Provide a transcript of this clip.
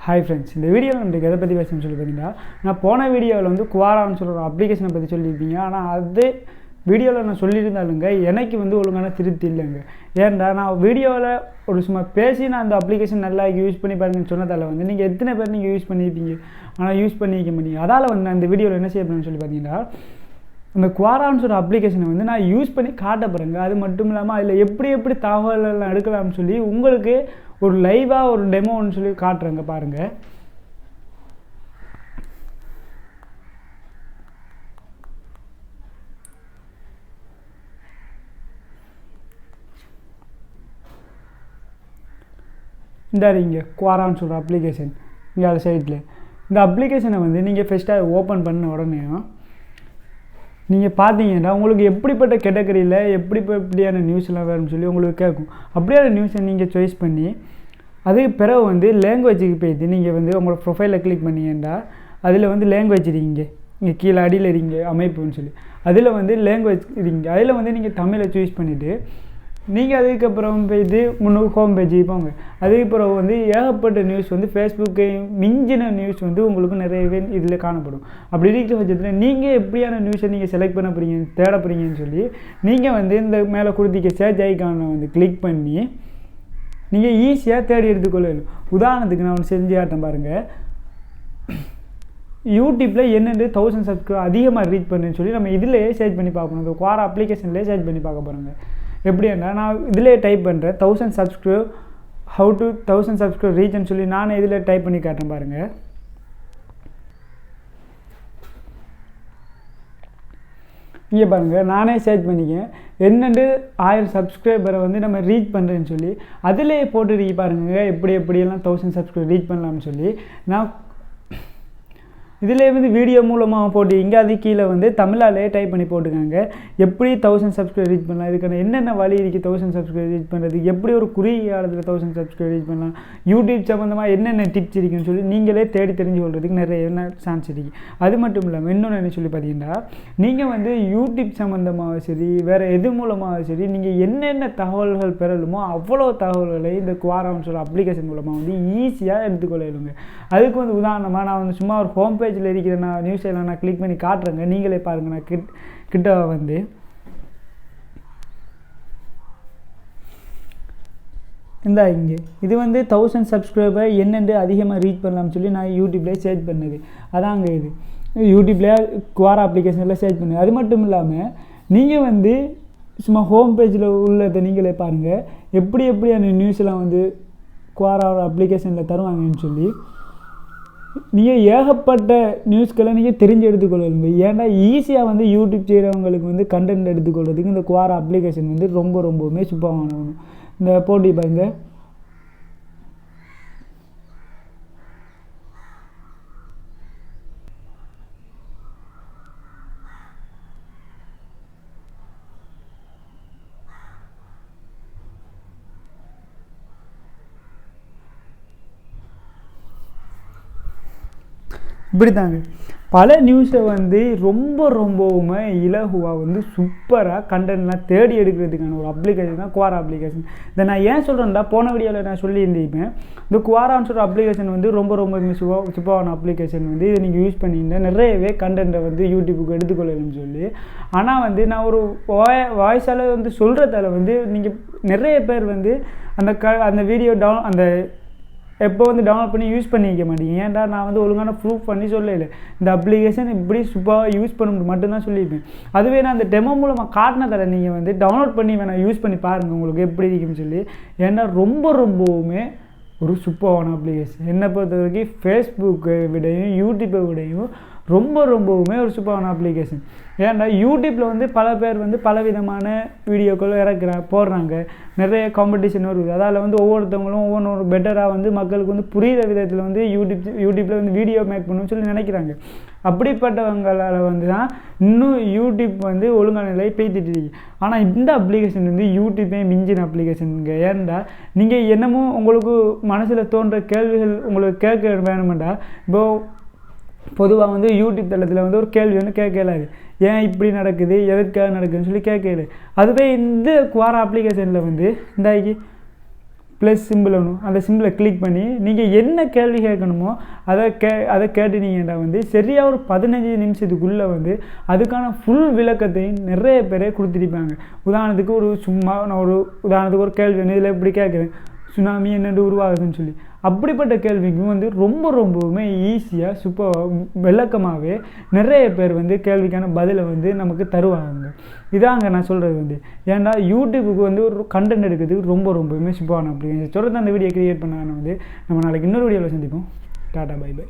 Hi friends, இந்த வீடியோவில் நம்ம எதை பற்றி பேசணும்னு சொல்லி பார்த்தீங்கன்னா, நான் போன வீடியோவில் வந்து குவாரான்னு சொல்கிற ஒரு அப்ளிகேஷனை பற்றி சொல்லியிருப்பீங்க. ஆனால் அது வீடியோவில் நான் சொல்லியிருந்தாலுங்க எனக்கு வந்து ஒழுங்கான திருப்தி இல்லைங்க. ஏன்டா நான் வீடியோவில் ஒரு சும்மா பேசி நான் அந்த அப்ளிகேஷன் நல்லா யூஸ் பண்ணி பாருங்கன்னு சொன்னதால் வந்து நீங்கள் எத்தனை பேர் நீங்கள் யூஸ் பண்ணியிருப்பீங்க, ஆனால் யூஸ் பண்ணிக்க மாட்டீங்க. அதால் வந்து நான் இந்த வீடியோவில் என்ன செய்ய போகிறேன்னு சொல்லி பார்த்தீங்கன்னா, அந்த குவாரான்னு சொல்கிற அப்ளிகேஷனை வந்து நான் யூஸ் பண்ணி காட்ட போகிறேங்க. அது மட்டும் இல்லாமல் அதில் எப்படி தகவலெல்லாம் எடுக்கலாம்னு சொல்லி உங்களுக்கு ஒரு லைவாக ஒரு டெமோன்னு சொல்லி காட்டுறேங்க பாருங்கள். இந்த இங்கே குவாரான்னு சொல்கிற அப்ளிகேஷன் இங்கே அது சைட்டில் இந்த அப்ளிகேஷனை வந்து நீங்கள் ஃபஸ்ட்டாக ஓப்பன் பண்ண உடனே நீங்கள் பார்த்தீங்கன்னா உங்களுக்கு எப்படிப்பட்ட கேட்டகரியில் எப்படியான நியூஸ்லாம் வேணும்னு சொல்லி உங்களுக்கு கேட்கும். அப்படியான நியூஸை நீங்கள் சாய்ஸ் பண்ணி அதுக்கு பிறகு வந்து லேங்குவேஜுக்கு போய்ட்டு நீங்கள் வந்து உங்களோட ப்ரொஃபைலில் கிளிக் பண்ணிங்கன்னா அதில் வந்து லேங்குவேஜ் இருங்க, இங்கே கீழே அடியில் இருங்க அமைப்புன்னு சொல்லி அதில் வந்து லேங்குவேஜ் இருங்க. அதில் வந்து நீங்கள் தமிழை சூஸ் பண்ணிவிட்டு நீங்கள் அதுக்கப்புறம் போய்ட்டு முன்னூறு ஹோம் பேஜ் போங்க. அதுக்கப்புறம் வந்து ஏகப்பட்ட நியூஸ் வந்து ஃபேஸ்புக்கு மிஞ்சின நியூஸ் வந்து உங்களுக்கு நிறையவே இதில் காணப்படும். அப்படி இருக்கிற பட்சத்தில் நீங்கள் எப்படியான நியூஸை நீங்கள் செலக்ட் பண்ண போகிறீங்க தேட போகிறீங்கன்னு சொல்லி நீங்கள் வந்து இந்த மேலே கொடுத்திக்க சர்ச் ஐக்கானை வந்து கிளிக் பண்ணி நீங்கள் ஈஸியாக தேடி எடுத்துக்கொள்ளணும். உதாரணத்துக்கு நான் ஒன்று செஞ்சு காட்டேன் பாருங்கள். யூடியூப்பில் என்னென்று 1000 சப்ஸ்கிரைபர் அதிகமாக ரீச் பண்ணுன்னு சொல்லி நம்ம இதிலேயே சர்ச் பண்ணி பார்க்கணும். இந்த குவாரா அப்ளிகேஷன்லேயே சர்ச் பண்ணி பார்க்க போகிறாங்க. எப்படின்னா நான் இதிலே டைப் பண்ணுறேன் 1000 சப்ஸ்கிரைப் ஹவு டு 1000 சப்ஸ்கிரைப் ரீச்னு சொல்லி நானே இதில் டைப் பண்ணி காட்டுறேன் பாருங்கள். இங்கே பாருங்கள், நானே சர்ச் பண்ணிக்கேன் என்னென்று 1000 சப்ஸ்கிரைபரை வந்து நம்ம ரீச் பண்ணுறேன்னு சொல்லி அதிலே போட்டுருக்கி பாருங்கள் எப்படியெல்லாம் 1000 சப்ஸ்கிரைப் ரீச் பண்ணலாம்னு சொல்லி. நான் இதிலே வந்து வீடியோ மூலமாக போட்டு இங்கே அது கீழே வந்து தமிழாலே டைப் பண்ணி போட்டுக்காங்க எப்படி 1000 சப்ஸ்கிரைப் ரீச் பண்ணலாம், இதுக்கான என்னென்ன வழி இருக்குது 1000 சப்ஸ்கிரைப் ரீச் பண்ணுறது, எப்படி ஒரு குறுகிய காலத்தில் 1000 சப்ஸ்கிரைப் ரீச் பண்ணலாம், யூடியூப் சம்மந்தமாக என்னென்ன டிப்ஸ் இருக்குன்னு சொல்லி நீங்களே தேடி தெரிஞ்சு கொள்றதுக்கு நிறைய சான்ஸ் இருக்குது. அது மட்டும் இல்லாமல் இன்னொன்று என்ன சொல்லி பார்த்தீங்கன்னா, நீங்கள் வந்து யூடியூப் சம்மந்தமாக சரி வேறு எது மூலமாக சரி நீங்கள் என்னென்ன தகவல்கள் பெறலுமோ அவ்வளோ தகவல்களை இந்த குவாரான்னு சொல்கிற அப்ளிகேஷன் மூலமாக வந்து ஈஸியாக எடுத்துக்கொள்ளலுங்க. அதுக்கு வந்து உதாரணமாக நான் வந்து சும்மா ஒரு ஹோம் பேஜில் இருக்கிற நான் நியூஸ் எல்லாம் நான் கிளிக் பண்ணி காட்டுறேங்க, நீங்களே பாருங்கள். நான் கிட்ட வந்து இங்கே இது வந்து 1000 சப்ஸ்கிரைபர் என்னென்று அதிகமாக ரீச் பண்ணலாம்னு சொல்லி நான் யூடியூப்லேயே சர்ச் பண்ணது. அதாங்க இது யூடியூப்லேயே குவாரா அப்ளிகேஷனில் சர்ச் பண்ணது. அது மட்டும் இல்லாமல் நீங்கள் வந்து சும்மா ஹோம் பேஜில் உள்ளதை நீங்களே பாருங்கள் எப்படியான நியூஸ்லாம் வந்து குவாரா அப்ளிகேஷனில் தருவாங்கன்னு சொல்லி நீங்கள் ஏகப்பட்ட நியூஸ்களை நீங்கள் தெரிஞ்சு எடுத்துக்கொள்ளணும். ஏன்னா ஈஸியாக வந்து யூடியூப் செய்கிறவங்களுக்கு வந்து கண்டென்ட் எடுத்துக்கொள்கிறதுக்கு இந்த குவாரா அப்ளிகேஷன் வந்து ரொம்பவுமே சூப்பரான ஒன்று. இந்த போட்டி பாருங்க, இப்படி தாங்க பல நியூஸை வந்து ரொம்பவுமே இலகுவாக வந்து சூப்பராக கண்டென்ட்லாம் தேடி எடுக்கிறதுக்கான ஒரு அப்ளிகேஷன் தான் குவாரா அப்ளிகேஷன். இதை நான் ஏன் சொல்கிறேன்டா, போன வீடியோவில் நான் சொல்லியிருந்தேன் இந்த குவாரான்னு சொல்கிற அப்ளிகேஷன் வந்து ரொம்ப சூப்பரான அப்ளிகேஷன் வந்து இதை நீங்கள் யூஸ் பண்ணிங்கன்னா நிறையவே கண்டென்ட்டை வந்து யூடியூபுக்கு எடுத்துக்கொள்ளணும்னு சொல்லி. ஆனால் வந்து நான் ஒரு வாய்ஸால் வந்து சொல்கிறதால வந்து நீங்கள் நிறைய பேர் வந்து அந்த வீடியோ அந்த எப்போ வந்து டவுன்லோட் பண்ணி யூஸ் பண்ணிக்க மாட்டீங்க. ஏன்டா நான் வந்து ஒழுங்கான ப்ரூஃப் பண்ணி சொல்லலை, இந்த அப்ளிகேஷன் இப்படி சூப்பராக யூஸ் பண்ண மட்டும்தான் சொல்லியிருப்பேன். அதுவே நான் அந்த டெமோ மூலமாக காட்டினதால் நீங்கள் வந்து டவுன்லோட் பண்ணி வேணால் யூஸ் பண்ணி பாருங்கள் உங்களுக்கு எப்படி இருக்குன்னு சொல்லி. ஏன்னா ரொம்பவுமே ஒரு சூப்பரான அப்ளிகேஷன். என்னை பொறுத்த வரைக்கும் ஃபேஸ்புக்கை விடையும் யூடியூப்பை விடையும் ரொம்பவுமே ஒரு சூப்பரான அப்ளிகேஷன். ஏன்னா யூடியூப்பில் வந்து பல பேர் வந்து பலவிதமான வீடியோக்கள் போடுறாங்க, நிறைய காம்படிஷன் வருது. அதால் வந்து ஒவ்வொருத்தவங்களும் ஒவ்வொரு பெட்டராக வந்து மக்களுக்கு வந்து புரிகிற விதத்தில் வந்து யூடியூப்பில் வந்து வீடியோ மேக் பண்ணணும்னு சொல்லி நினைக்கிறாங்க. அப்படிப்பட்டவங்களால் வந்து தான் இன்னும் யூடியூப் வந்து ஒழுங்கான நிலை பேத்திட்டு இருக்கு. ஆனால் இந்த அப்ளிகேஷன் வந்து யூடியூப்பே மிஞ்சின அப்ளிகேஷனுங்க. ஏன்டா நீங்கள் என்னமோ உங்களுக்கு மனசில் தோன்ற கேள்விகள் உங்களுக்கு கேட்க வேணுமெண்டா, இப்போது பொதுவாக வந்து யூடியூப் தளத்தில் வந்து ஒரு கேள்வி வந்து கேட்கலாது, ஏன் இப்படி நடக்குது எதற்காக நடக்குதுன்னு சொல்லி கேட்கல. அதுவே இந்த குவாரா அப்ளிகேஷனில் வந்து இந்தாக்கி ப்ளஸ் சிம்பிள் வேணும். அந்த சிம்பிளை கிளிக் பண்ணி நீங்கள் என்ன கேள்வி கேட்கணுமோ அதை கேட்டுனீங்கன்னா வந்து சரியாக ஒரு 15 நிமிஷத்துக்குள்ளே வந்து அதுக்கான ஃபுல் விளக்கத்தையும் நிறைய பேரே கொடுத்துருப்பாங்க. உதாரணத்துக்கு நான் உதாரணத்துக்கு ஒரு கேள்வி இதில் எப்படி கேட்குறேன், சுனாமி என்னென்று உருவாகுதுன்னு சொல்லி. அப்படிப்பட்ட கேள்விக்கும் வந்து ரொம்பவுமே ஈஸியாக விளக்கமாகவே நிறைய பேர் வந்து கேள்விக்கான பதிலை வந்து நமக்கு தருவாங்க. இதாங்க நான் சொல்கிறது வந்து. ஏன்னா யூடியூபுக்கு வந்து ஒரு கண்டென்ட் எடுக்கிறதுக்கு ரொம்பவுமே சூப்பரான அப்படிங்கிற சொல்கிறது. அந்த வீடியோ கிரியேட் பண்ணாங்கன்னா வந்து நம்ம நாளைக்கு இன்னொரு வீடியோவில் சந்திப்போம். Tata bye by.